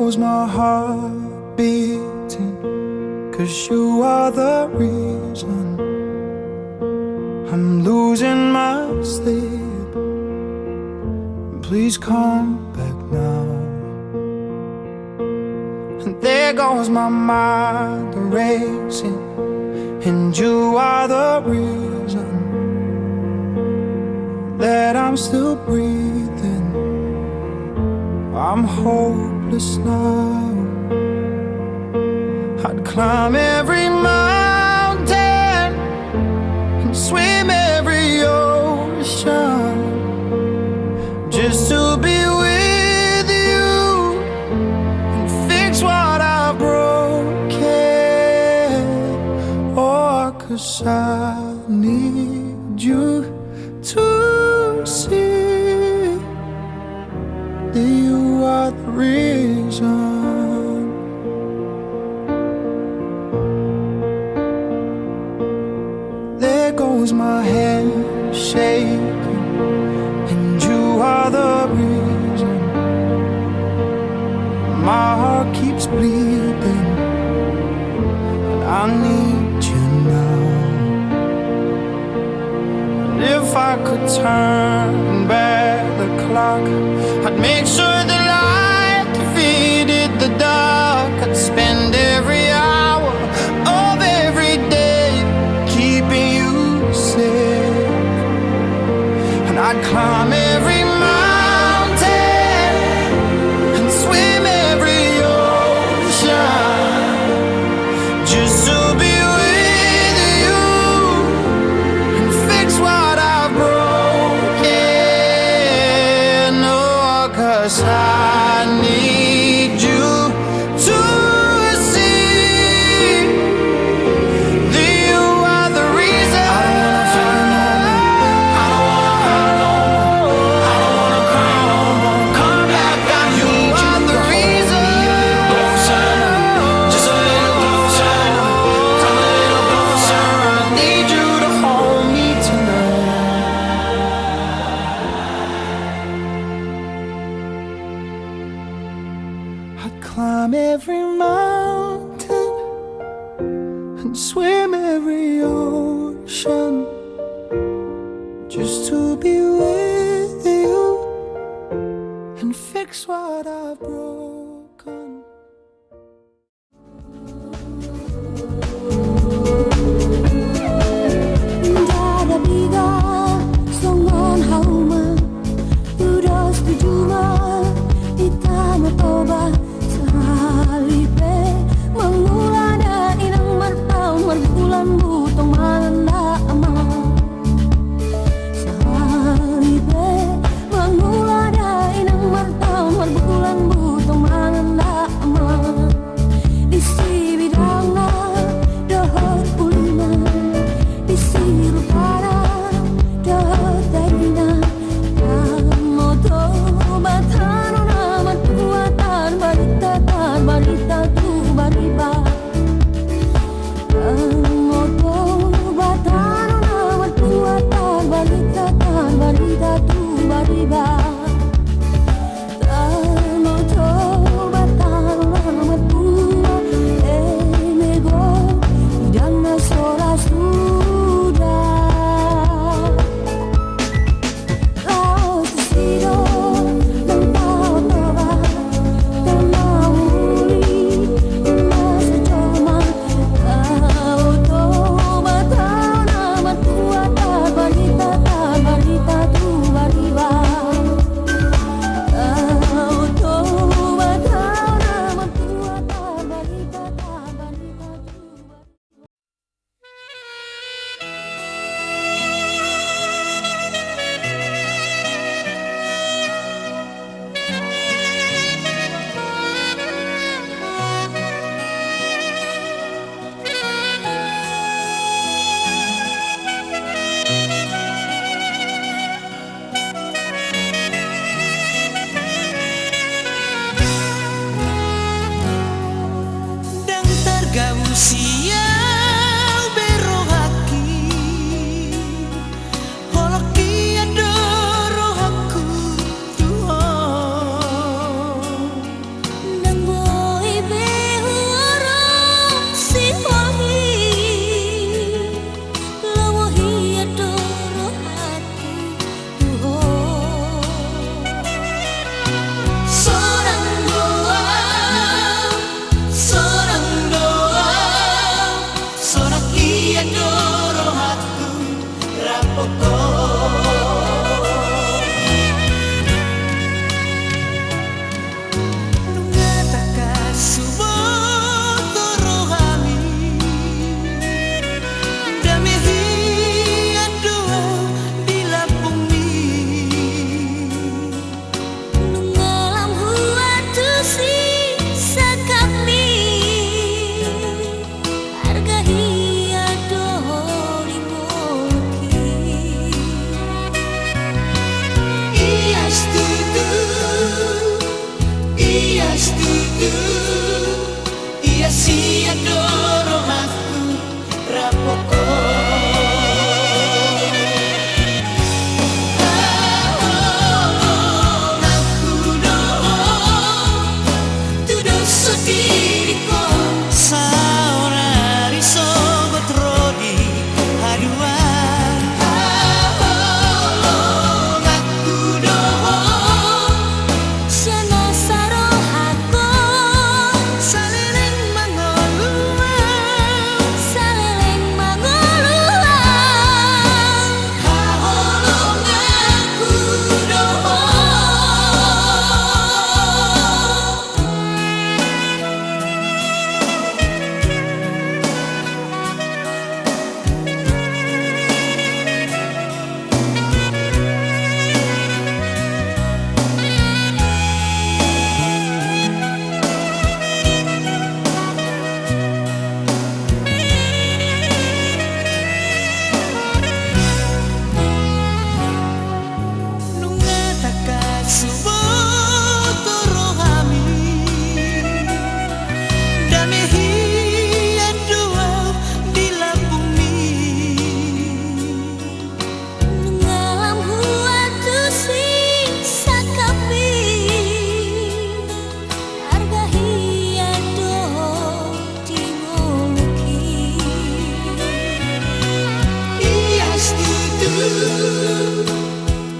goes my heart beating, 'cause you are the reason I'm losing my sleep. Please come back now. And there goes my mind racing, and you are the reason that I'm still breathing. I'm hopeless now. I'd climb every mountain and swim every ocean just to be with you and fix what I've broken. Oh, 'cause I need you to see that you are the reason. There goes my hand shaking, and you are the reason my heart keeps bleeding, and I need you now. And if I could turn back the clock, I'd make sure the light defeated the dark. I'd spend every hour of every day keeping you safe, and I'd climb every mountain and swim every ocean just to be with you and fix what I've broken. Oh, 'cause I need you to see that you are the reason. I don't wanna cry no more. Come back, I need you. Are the reason. Just a little closer. Come a little closer. I need you to hold me tonight. I'd climb every mountain and swim every ocean just to be with you and fix what I've broken. Darabiga songon hauma Tudos tujuma Itama toba Sahalipe Mangulana inang martaw Marbulan butong malanda ama Sahalipe Mangulana inang martaw Marbulan butong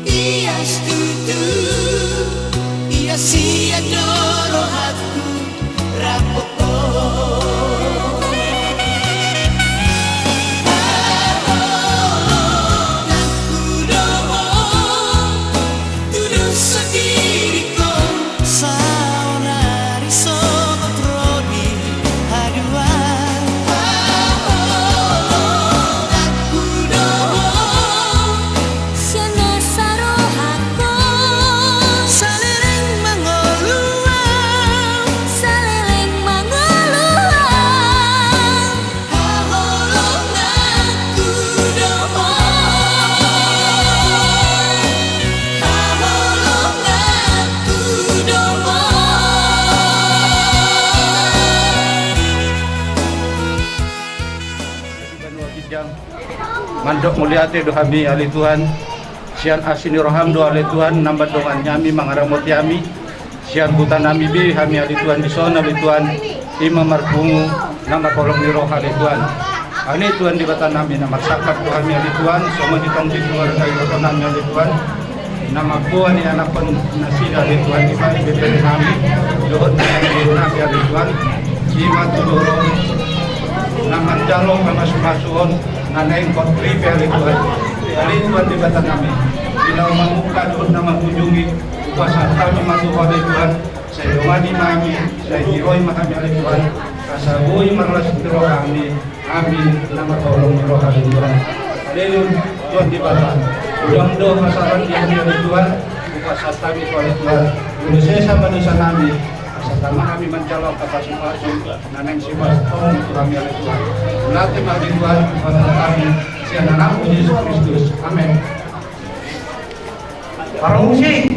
Ia setuju, ia siap dorong aku rapopo. Mandok muliate do hami ali Tuhan, sian asini roham do ali Tuhan, nambah dongan nyami mangaramot yami, sian hutan nami bi hami ali Tuhan dison ali Tuhan, imam marpungu nama kolong di roh ali Tuhan. Ani Tuhan di batan nami nama sakap do hami ali Tuhan, semua ditong di keluarga batan nami ali Tuhan. Nama kuan ni anak pun nasi ali Tuhan di bawah bebel nami, dohot nami ali Tuhan, jima tudoro, nama jalong nama sumasuon. Nanaing kontri peli Tuhan, peli Tuhan di batan kami. Bila membuka doa nama kunjungi kuasa kami masuk oleh Tuhan. Saya doa di mami, saya diroi mahami oleh Tuhan. Kasabui marlas roh kami, amin. Nama tolong roh kami Tuhan. Haleluya Tuhan di batan. Ulang doa masalah yang oleh Tuhan, kuasa kami oleh Tuhan. Dulu saya sama dosa kami. Sama kami mencalon kapasitas naneng sifat tolong kami oleh Tuhan. Melatih bagi Tuhan kepada kami siang anak Yesus Kristus. Amin. Para musik.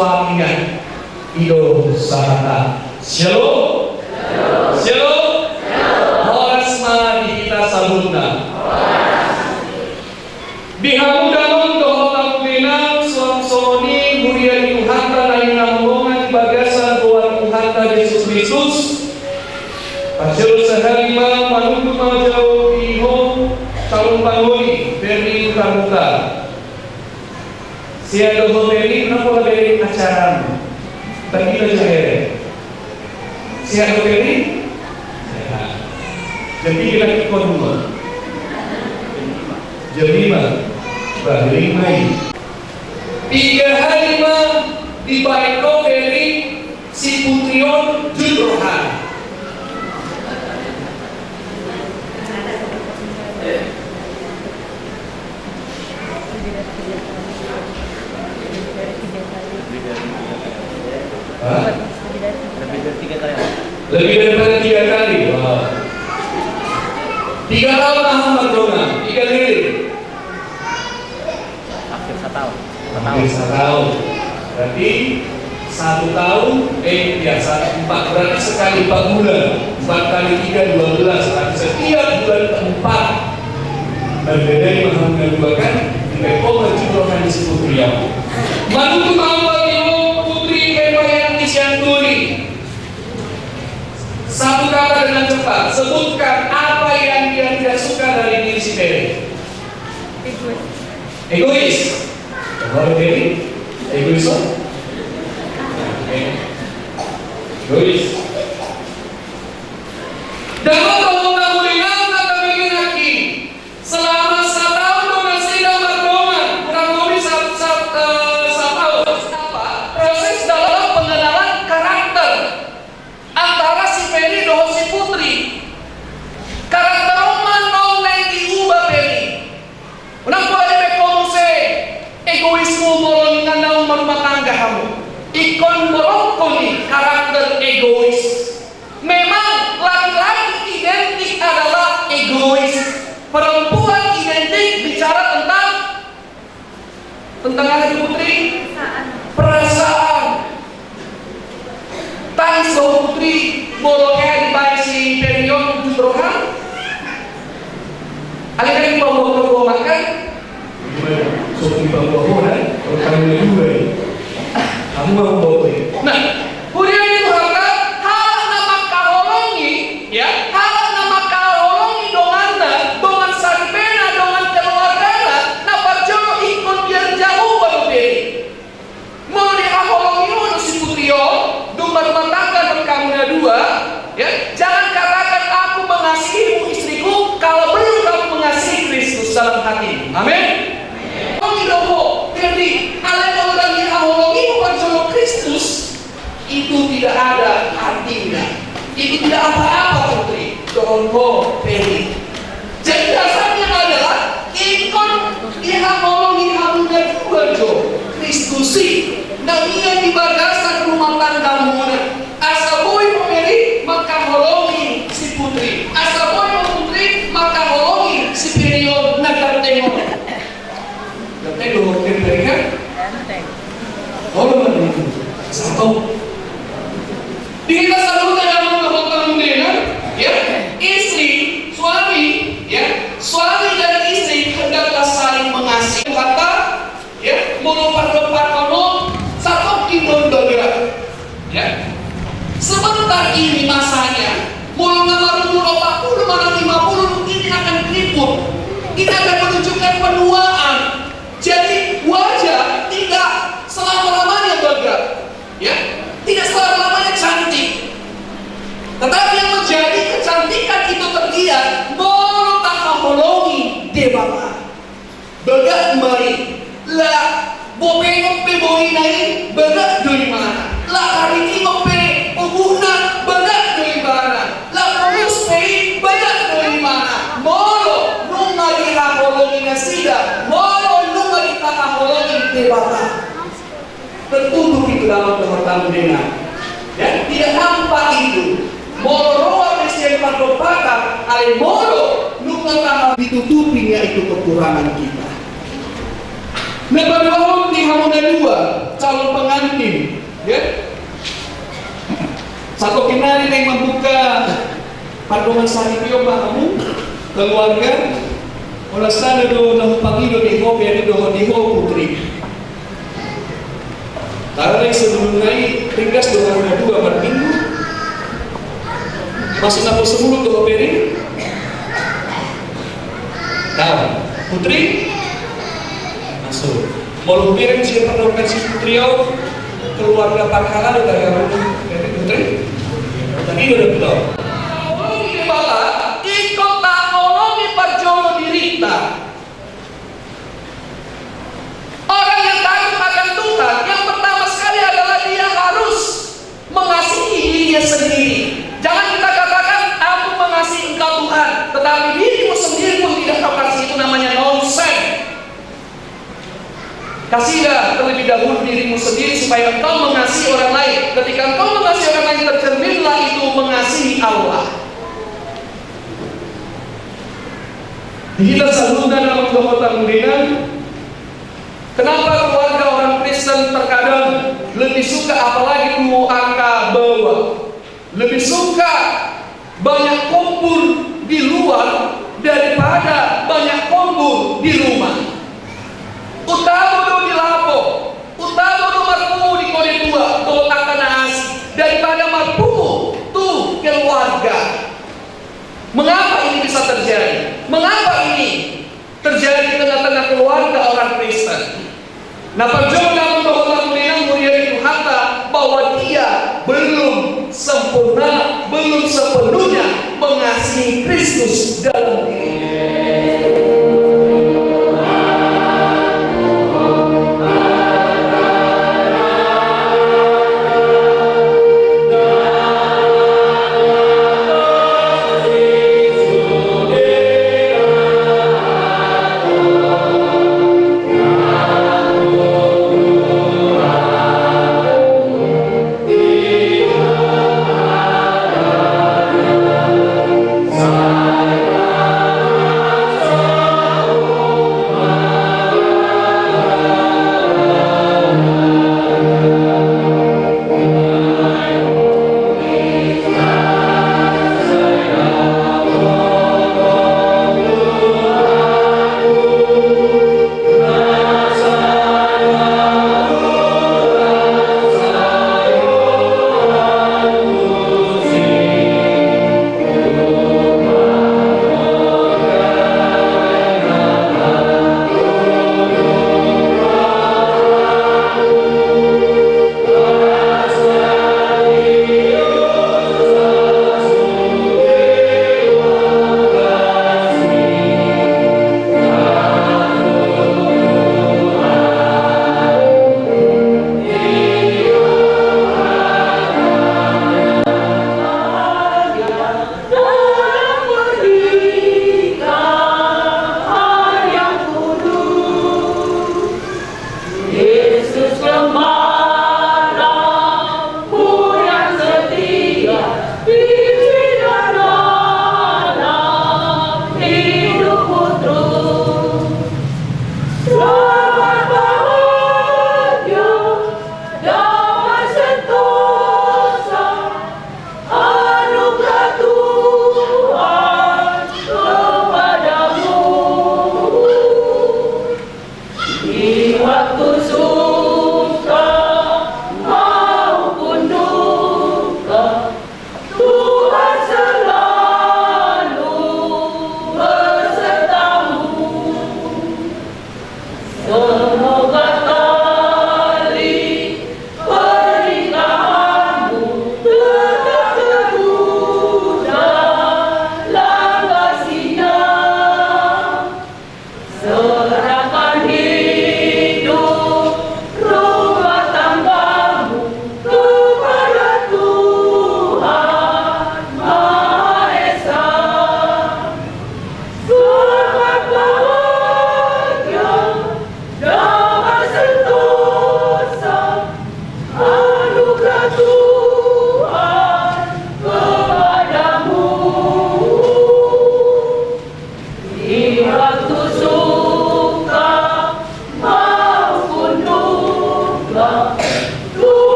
suaminya. Ido sahata. Shalom. Shalom. Horas ma di kita sabunda. Bihamudalon dohotam benang suam-suami mulia Tuhan lain namungan bagasan buat Tuhan Yesus Kristus. Pasal seharima manunggu majau iho calon panggoni beri muka-muka. Siya doho beri kenapa beri acara bagi lo jahire. Siya doho beri jadi lagi koduma jam 5 berlimai 3 hari di Baiko beri si Putrion Judrohan. Lebih daripada 3 kali. Wow. 3 tahun Ahmad Dona, 3 kali. Hampir 1 tahun. Hampir 1 tahun. Berarti 1 tahun, biasa 4 berarti sekali 4 bulan. 4 kali 3 12. Berarti setiap bulan keempat berbeda di Muhammad 2 kan. Jika kau berjumlah si putri yang manutu mawar imo putri kebayang isian tuli. Satu kata dengan cepat, sebutkan apa yang dia tidak suka dari diri si Peri. Egois. Kalau Peri, egois. Egois. Dapat kamu tahulinan atau bikin lagi selama 1 tahun dengan sidang perdoman kurang lebih 1 tahun. Apa? Proses dalam pengenalan karakter antara si Peri dan si putri. Karakter roman nong neng diubah Peri. Unang ko ada bekomse egoismu moron nga daw marumah tangga kamu. Ikon moron ko ni karakter egois. Memang laki-laki identik adalah egois. Perempuan identik bicara tentang apa putri? Perasaan. Tangis bahwa putri bolongnya dibayar si Perion Judrohan. Alih dari bawa makan. Sopi bawa kan? Kalau kamu juga ya. Kamu bawa ya. Nah, kemudian itu harta hal nama kaholongi, ya hal nama kaholongi dongana, dongan saripena, dongan keluargana, na parjono ikon biar jauh baru Peri. Mau dihaholongi ono si putrio, dumba rumah tangga dan kamu dua, ya jangan katakan aku mengasihimu istriku kalau belum kamu mengasihi Kristus dalam hati. Amin. Jadi, ale orang yang haholongi bukan solo Kristus itu tidak ada artinya. Itu tidak apa-apa putri. Contoh Peri. Jadi dasarnya adalah ikon dihaholongi halunya dua jo Kristusi. Namanya di bagasan rumah tanggamu. Asa boy Peri maka holongi si putri. Asa boy putri maka holongi si Perion nagartengok. Tengok Peri kan? Holongan itu satu. Kita selalu dalam melakukan dengan ya istri, suami, ya suami dan istri hendaklah saling mengasihi. Kata ya melupakan kono satu indon dolar. Ya sebentar ini masanya mulai nomor 40 mana 50 ini akan keriput. Ini akan menunjukkan penuaan. Jadi wajah tidak selama-lamanya bergerak, ya, tidak selama-lamanya cantik. Tetapi yang menjadi kecantikan itu terlihat mau tak holongi debata. Begat mari, lah bopengok pe boinai begat dari mana? Lah hari tingok pe puguna begat dari mana? Lah pulus pe begat dari mana? Molo nunga dihaholongi nasida, molo nunga ditahaholongi debata. Tertutup itu dalam pertama dengan ya tidak nampak itu molo roa presiden patopakan ale molo nunga ditutupinya itu kekurangan kita. Nah pada waktu di Hamona 2 calon pengantin ya satu kenari yang membuka padongan saripio kamu keluarga olah sana do nahu pagido di ho biar do di ho putri. Karena yang sebelum naik ringkas 2 per minggu masuk napol 10 tuh Peri. Nah, putri masuk. Mau piring siapa perlukan si putrio keluarga Parhala dari Peri putri. Tadi udah betul. Awalnya bala ikut tak nolongi parjono dirita. Orang yang takut akan Tuhan yang pertama sekali adalah dia harus mengasihi dirinya sendiri. Jangan kita katakan aku mengasihi engkau Tuhan, tetapi dirimu sendiri pun tidak kau kasih, itu namanya nonsen. Kasihlah terlebih dahulu dirimu sendiri supaya engkau mengasihi orang lain. Ketika engkau mengasihi orang lain tercerminlah itu mengasihi Allah. Kita selalu dalam kehormatan dengan kenapa keluarga orang Kristen terkadang lebih suka apalagi lu angka bawah, lebih suka banyak kumpul di luar daripada banyak kumpul di rumah. Utama oleh dua, doakan asih daripada marpumu tuh keluarga. Mengapa ini bisa terjadi? Mengapa ini terjadi di tengah-tengah keluarga orang Kristen? Nah, perjuangan dalam doa menang mulia itu harta bahwa dia belum sempurna, belum sepenuhnya mengasihi Kristus dalam dirinya.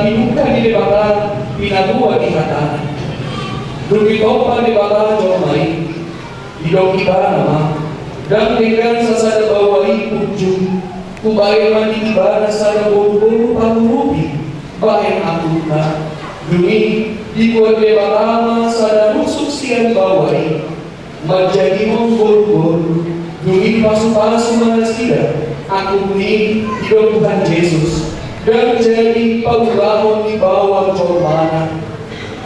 binuka di baka pinabuha di kata. Lumito pa di baka jomay, idong iba nama, dan dengan sasada bawai pujung, kubayan man di iba na sa buru-buru panurupi, bayan aku na. Dumi, dibuat di baka sa rusuk siang bawai, menjadi buru-buru, dumi pasu-pasu manasira, aku ni hidup Tuhan Yesus. Dan jadi pagulahon ni bawang jormana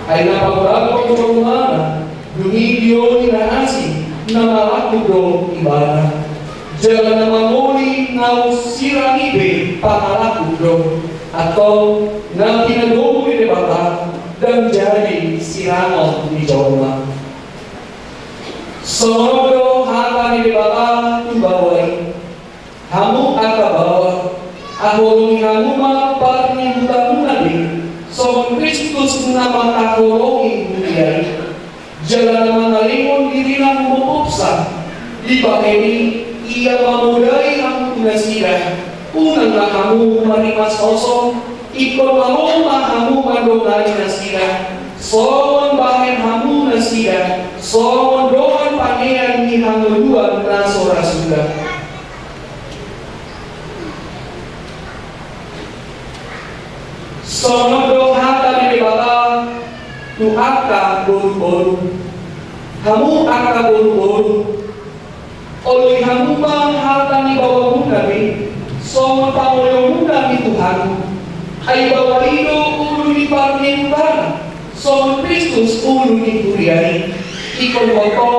ay napagulahon jormana dumi diyon na asi na malakudong ibana jalan na mamuli na usirang ibe pangalakudong atau na pinagong ni bata dan jadi sirangon ni jorma sonodo hata ni bata tubaway hamu akabawa ako ni hamuma parni hutamunali so Kristus na makakulongin bukiyay jalan na mangalingon diri na mumupsa di bakeni iya mamulay ang tunasira unang nakamu marimas osong ikon mamu mahamu mandonay nasira so bahen hamu nasira so doan pangeran ni hanguluan na sorasuda. Sonodo hata ni bata tu aka buru-buru hamu aka buru-buru oleh hamu bang hata ni bawa munabi so pamoyo munabi Tuhan ay bawa ilo ulu ni parni utara so Kristus ulu ni kuriai ikon moto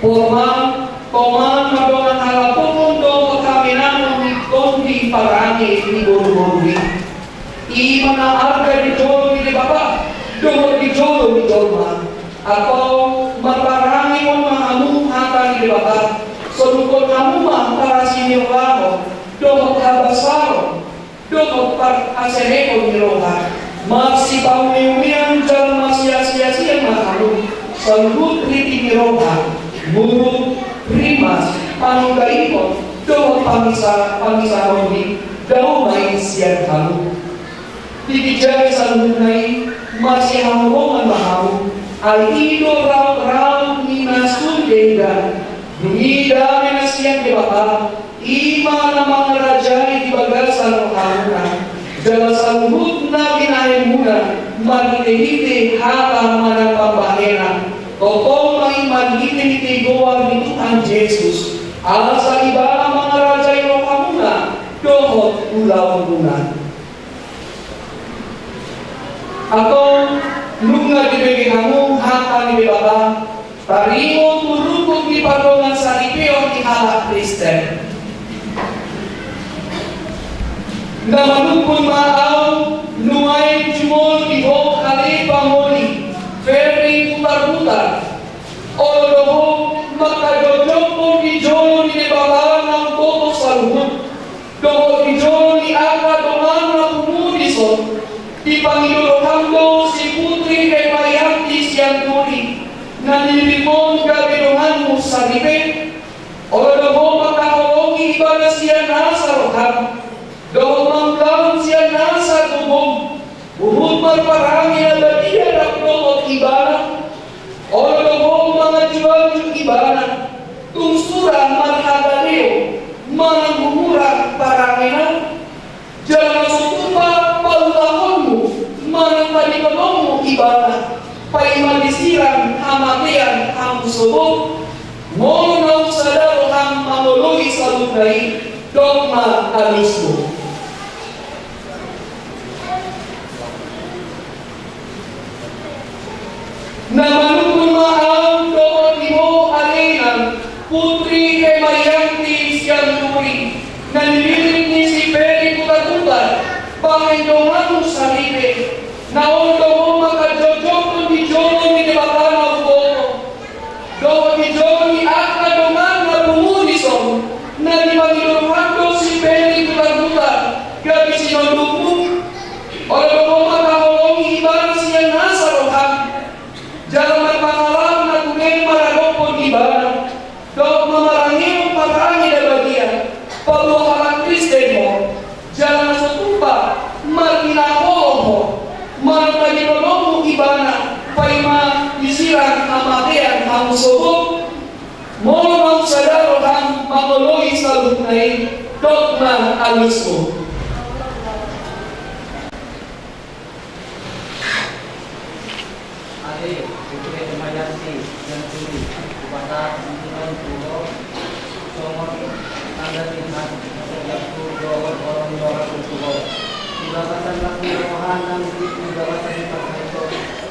poman madongan halapun do kaminan ni kondi parani ni buru-buru Imana arga di jolo di bapa, domor di jolo di jolma, atau marparangi mo mahamu hata di bapa, solukon hamu mah para sini ramo, domor habasaro, domor par aseneko di roha, masih paunian jalan masih sia-sia mahamu, salut riti di roha, buruk primas panugaikon, domor pamisaroni, daumai siang hamu. Dibijay sa lunay, masih hamongan mahamu, ay ilo raw ni nasundega, dumidami na siyang dibaka, ima na mga rajay dibagal sa rohamuna, dala sa luhut na binahimuna, manhite-hite hata manapambahena, totoo may manhite-hite gowa ni Tuhan Yesus, sa iba ng mga rajay rohamuna, dohot ulaw muna. Atau nunga dibagi hamu hata ni bapa tarimo turukog ni padongan sa ipeo ni halak Kristen na manupun maaw nuay jumol di ho kali pamoli ferry putar-putar o loho makadojok po ni jolo ni bapa ng boto sa luhut doho ni jolo ni aga doman na pumudison di Panginoon si Putri kay Marianti siyang tuli na nilimon gabinohan mo sa libe o doon makakulongi iba na siya nasa roham doon mangkaon siya nasa tubog buhut marparami na batiyan at doon iba na o doon mga jiwag iba na tungsura marhagaleo mga bumura parami na jangan sumpah paulahon mo manang panikolong mo ibadah paiman disirang hamatian ang usubog monong sa daro ang mamuluwi sa lugay dogma alismo na manukun maang doon mo alinang putri kay Marianti siyang turi na nililig ni si Peri Putar-Putar Panginoon sa libe na ondo mo makajojok ni Jolo ni Bakana Ubono doon ni Jolo ni Aka Doman na bumunison na ni Panginoon si Peri Putar-Putar gabi sinulupong o doon mo makakulong iba siya nasa roham jalan pangalan na tunay maradopon iba doon mamarangin parangin na bagian pagluhalang Kristen mo jalan sa tupa marginaholo mo hamu sobok, mau sadar ham mangoloi salud nai dogma alusmo. Ade, putri Mayanti yang tuli, kepada pimpinan Tuhan, somon tanda tinhan, setiap Tuhan orang Tuhan. Dibatasan lagi rohan dan dibatasan di pasal itu,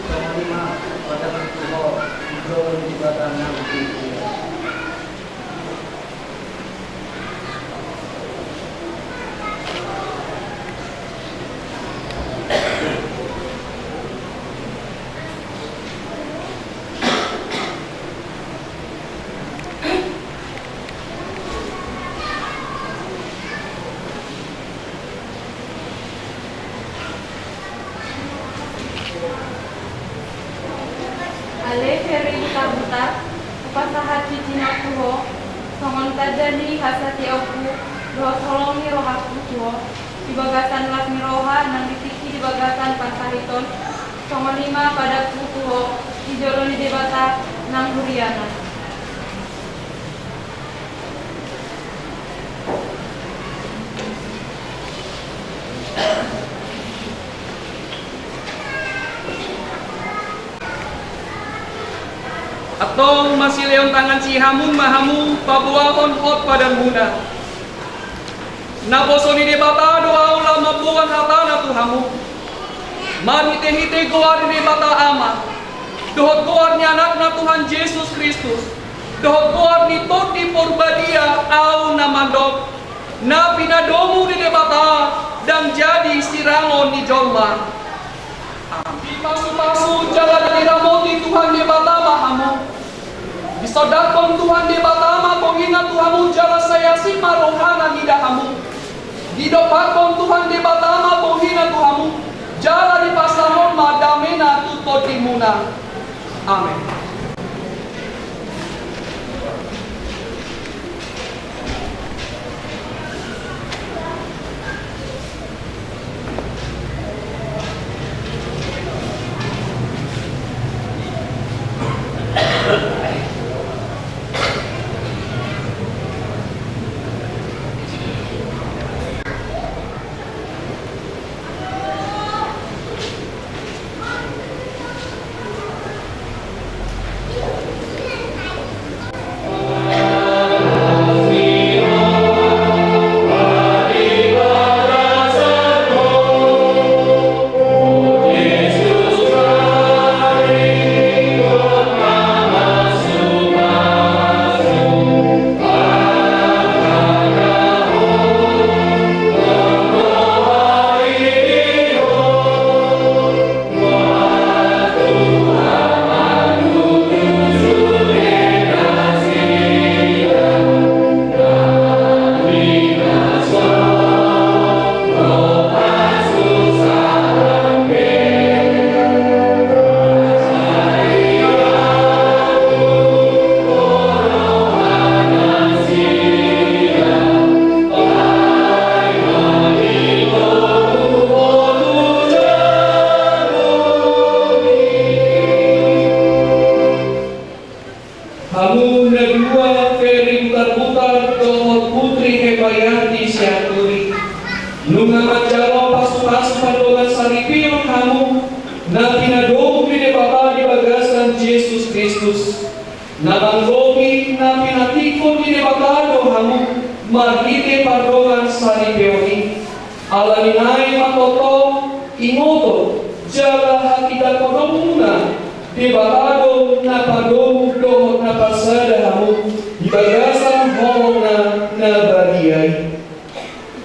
somon lima pada Tuhan, Tuhan dibatasan nanti. Ale feri buta upasahat cicina tuho songon tajani hasati aku doa tolongi rohaku tuho dibagasan lasmi roha nang ditiki dibagasan pantahiton songon lima padaku tuho dijoloni debata nang huriana. Atong masih leon tangan si hamun mahamu pabuahon hot pada muna. Naposoni debata doa ulama bukan hatana tu hamu. Manite-hite goar debata ama. Dohot goarnya anak na Tuhan Yesus Kristus. Dohot goar ni toti porbadia au namandok. Na pinadomu di debata dan jadi sirangon di jolma. Di pasu-pasu jalan dari ramoti Tuhan debata mahamu. Disodakon Tuhan debatama pengingat Tuhanmu jala saya sima rohana nidahamu. Didopakon Tuhan debatama pengingat Tuhanmu jala di pasamon madamena tutotimuna. Amin. Hamu nedua feri butar-butar dohot putri Mayanti siaturi. Nunga majalo pasu-pasu pandolan saripilon hamu. Na pinadomu pide bapa di bagasan Yesus Kristus. Na banggomi na pinatikon di batado hamu. Margite pandolan saripeoni. Alaninai matoto ingoto. Jala hakikat kodomuna. Di batado na padomu dohot na pasada hamu. Di bagasan homong na badiay.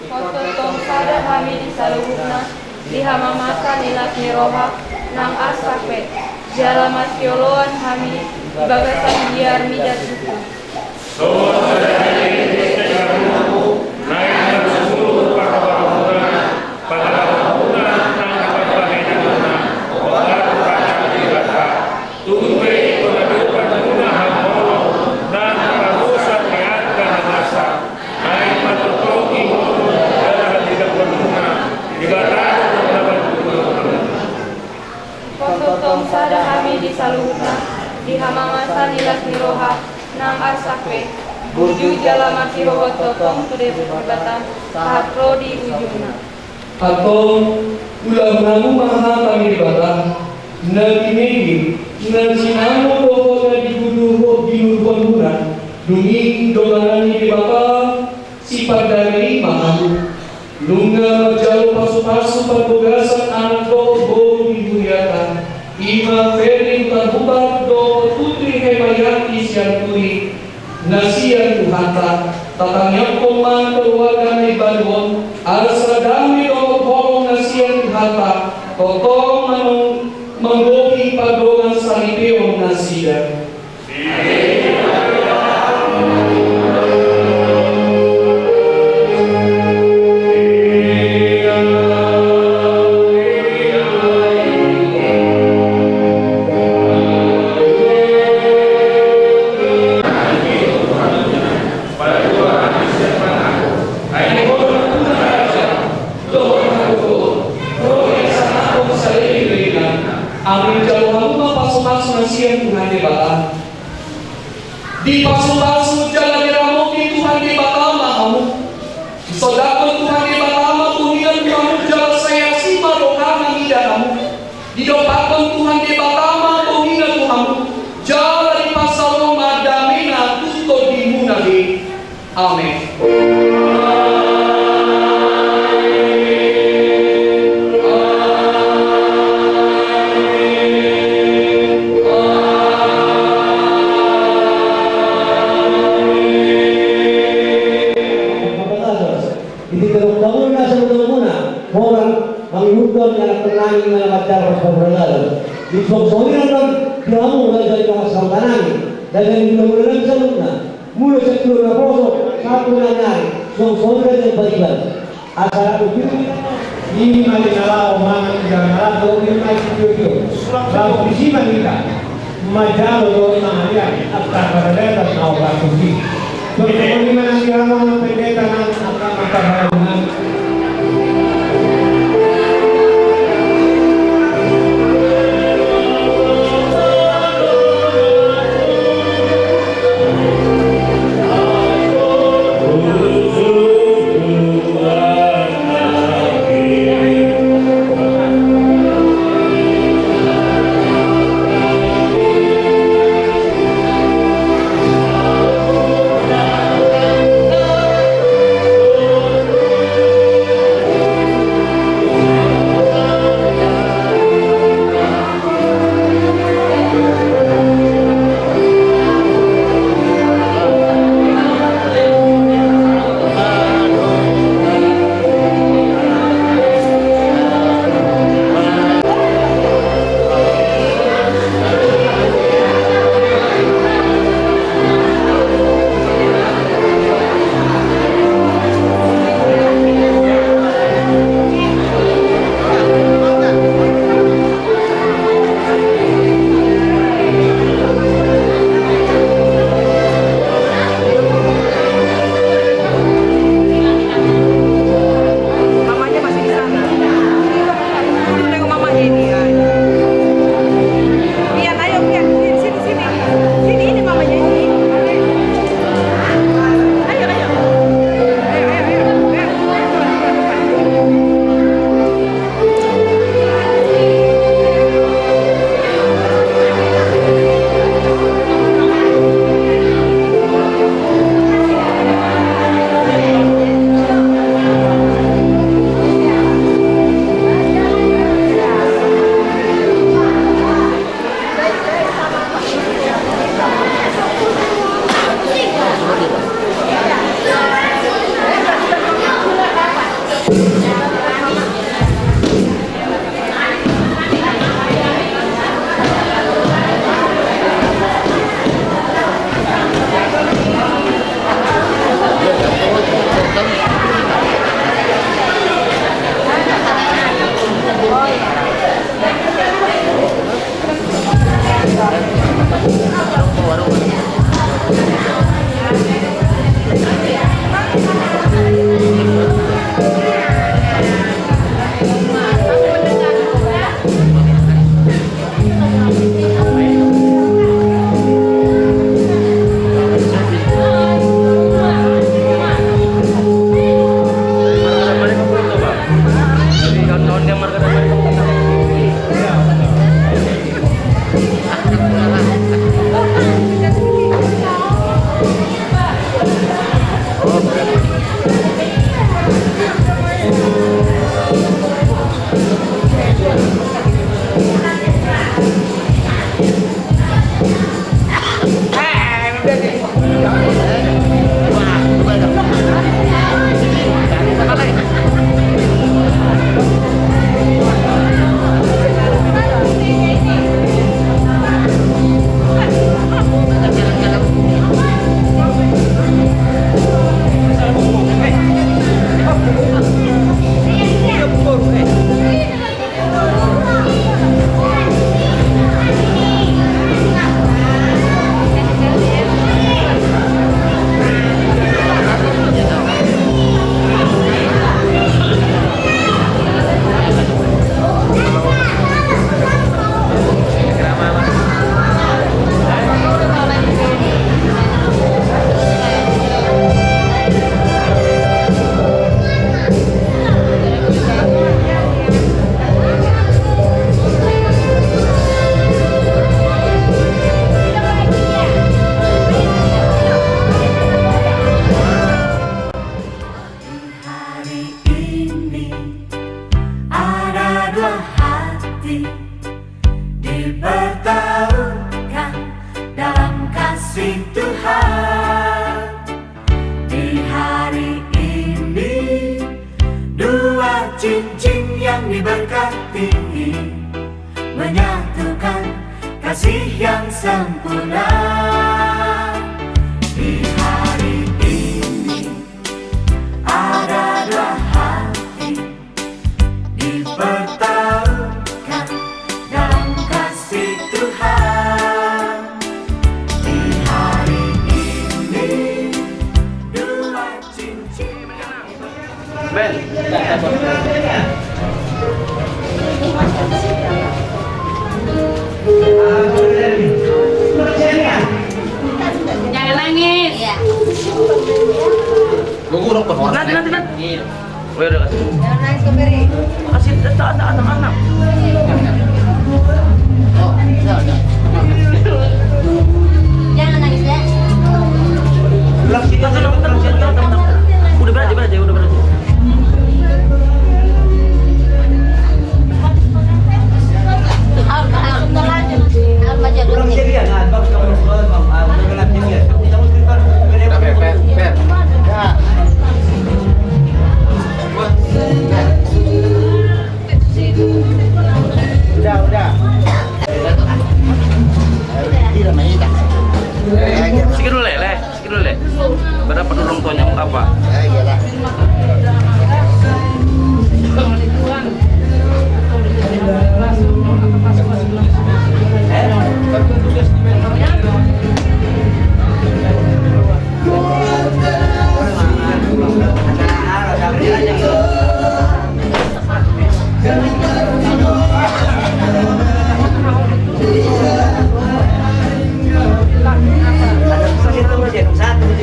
Ototong sada kami di saluhna di hamamasa nilas niroha nang asape jala masyoloan kami di bagasan biar midat suku. Ototong sada kami di saluhna di hamamasa nilas Uju jala maki roho totong sudah berbatang tahap pro di ujungnya. Atau ulah menanggung mahal kami dibatang nanti nan sinamo doho na dinuruan bulan dunging dolarani di batang sifat dari mahal lungga jauh pasu-pasu perbugasan anak doho diburiakan ima feri bukan do putri hemayati siang turi nasian Tuhanta tatangnya koman keluarga ni Bandung asa dami do horong nasian Tuhanta totong menggoki padogan salibeo nasian Amin jauh hampa pasu-pasu nasian Tuhan di batang di pasu-pasu jalan diramuki Tuhan di batang kamu sodako Tuhan di batang Tuhan kamu jalan saya si marohana tidak kamu didopakkan Tuhan di batang Tuhan kamu jalan di pasar Roma damina tuto di munagi amin. Tenangin acara persahabatan. Di sosoknya kan kamu dari kawasan tanangin dan yang mudah-mudahan sebelumnya mulai sektor poso satu nanyari sosoknya dari berikan asal itu ini masalah omongan jangan do ini itu lalu di sini kita majal do nanya apa berbeda atau apa sih so ini mana dia mau pendeta apa cincin yang diberkati, menyatukan kasih yang sempurna. Di hari ini ada dua hati dipertaruhkan dalam kasih Tuhan. Di hari ini dua cincin yang Ben, Jangan nangis. Iya. gugurok pa. Nanti. Oh, udah kasih. Jangan nangis kembali. Kasih data anak-anak. Jangan nangis ya. Udah berat aja. Harus baca dulu nih. Sikit dulu le. Berapa orang tuanya apa?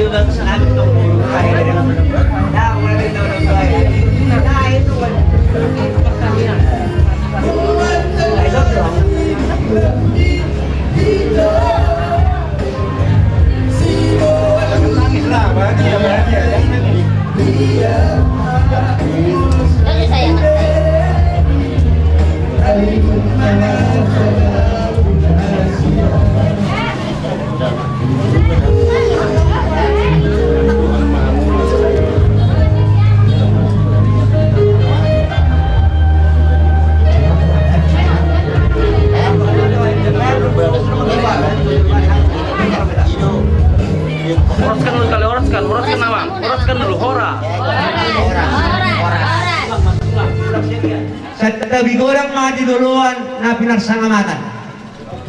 Terus saya Oraskan dulu hora. Sa tabi gorang mati duluan na pinarsangamatan.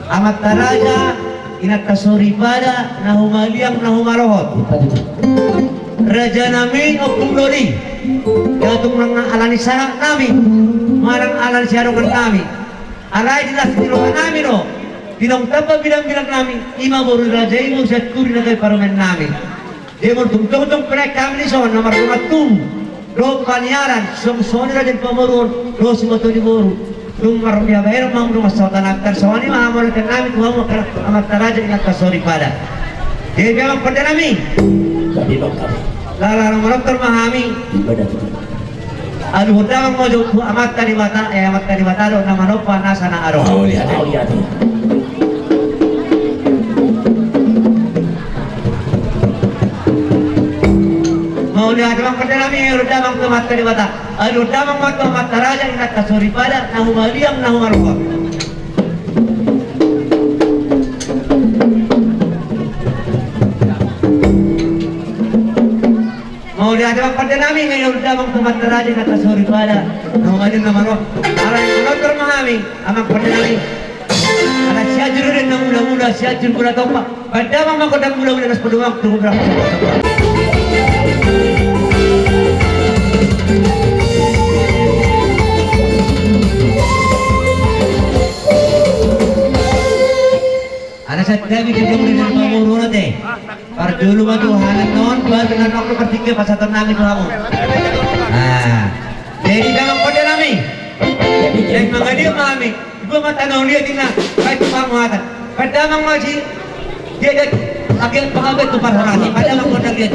Amat taraja inat kasuri pada na humaliang na humarohot. Raja namin o kumlori. Yatong nang alanisa namin. Marang alan siyarokan namin. Alay dilas tinuhan namin o. Tinong tapa bilang-bilang namin. Ima buru raja imo siyat kuri na kay parumen namin. Demon tung prek kami ni son nomor 2 ro paniaran som soni raja pamurun ro simoto di boru tung marumia bayar mang rumah sautan aktar sawani mahamor kan nami tuhan mo amat taraja ingat kasori pada dia memang pada nami lala nomor mahami aduh damang mojo amat tadi mata do nama nopa nasa na aro lihat bang kedalami rudamang tumat kadi bata rudamang mata raja ingat kasuri pada nahu maliam nahu marwa mau lihat bang kedalami ngayon rudamang tumat raja ingat kasuri pada nahu maliam nahu marwa arang menonton mahami amang kedalami ala siajur rin na mula-mula siajur mula topa padamang makodang mula-mula nas peduang tunggu berapa ada sadami kejam dengan pamurunat par dulu mah Tuhan non baru dengan waktu pertiga pasatan nami Tuhan nah jadi dalam kode nami jadi mengadir mami gua mata nong dia tinggal baik pamuatan padamang masih dia ada akhir pengabet tu parhorani padamang kode dia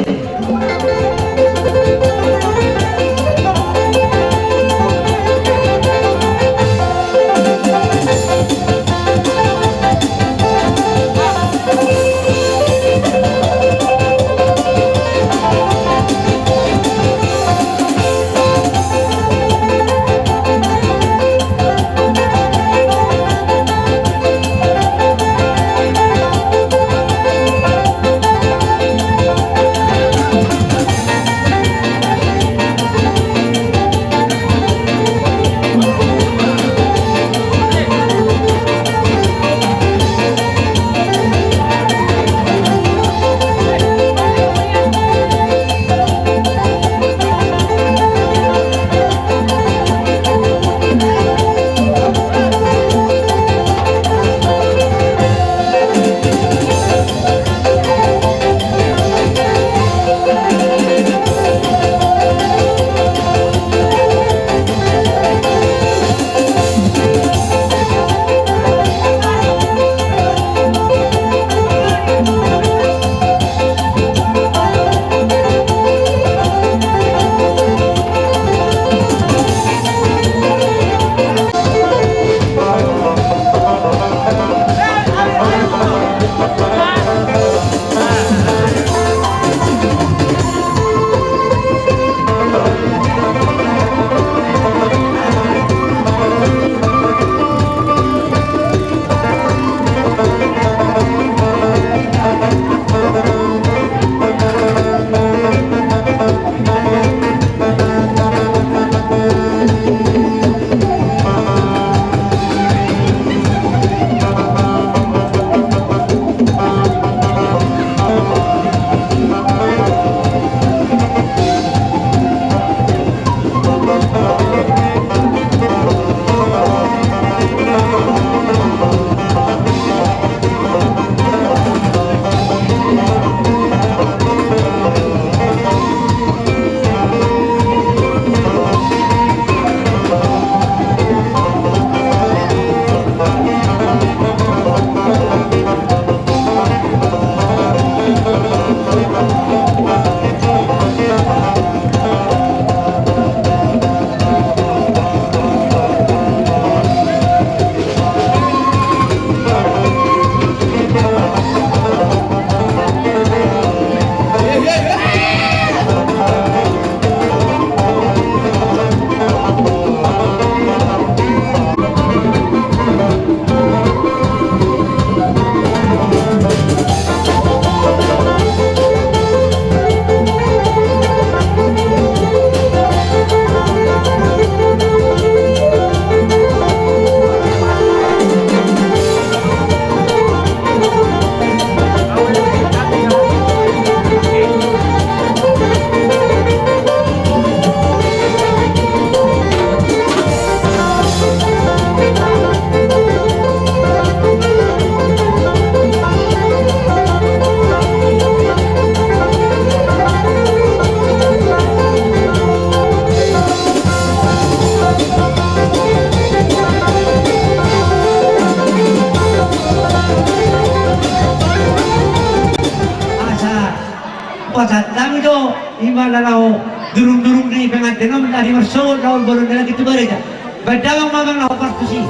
pasat lang ito imala lao durung-durung ni pengantin no dari marsud lawan bolon na gitu bareja badawang mamang lao partusi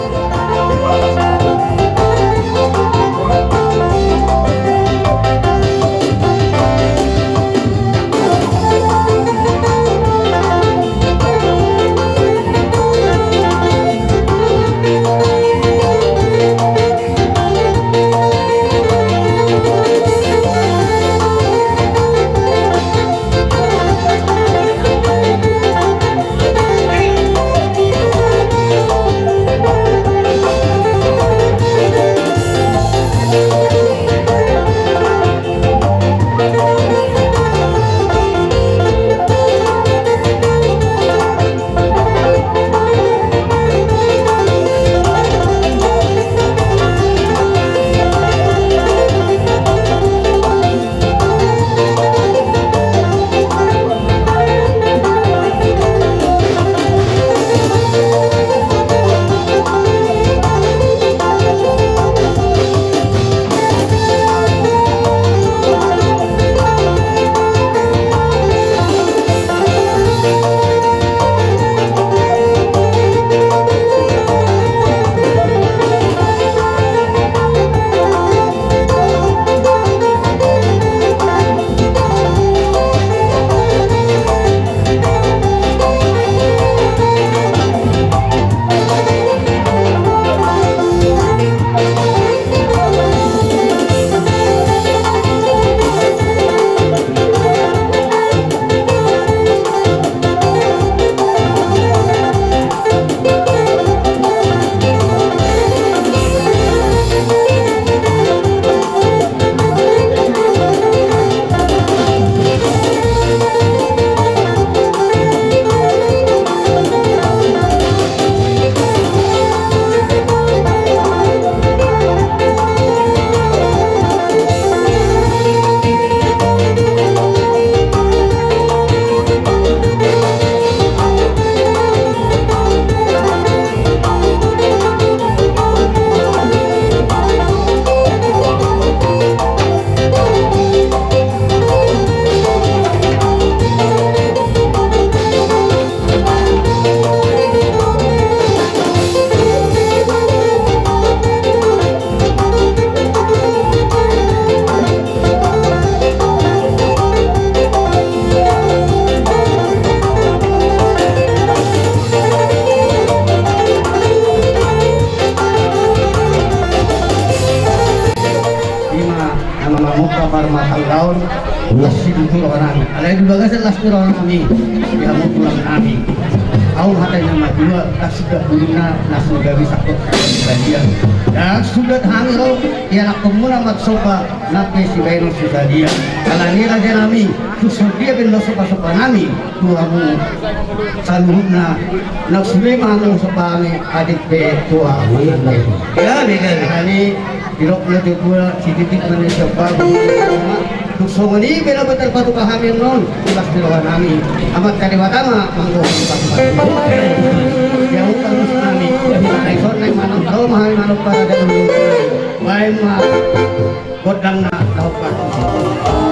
tahun itu orang ada juga kan selas orang kami dia mau pulang kami au hatanya mah dua tak sudah guruna langsung gak bisa kok bagian dan sudah hangiro ya nak pemula mat sopa nape si baino sudah dia kalau ni raja nami susah dia ben sopa sopa nami tuamu saluhna nak sudah mangu sopa ni adik be tua ya bega ni Dirok na juga titik mana siapa Tuksong ini bela betul patu pahamin non Ilas dilawan kami amat kaliwatama manggo yang utang kami naik son naik manang tau mahal manuk para dalam baik mah godang na tau patu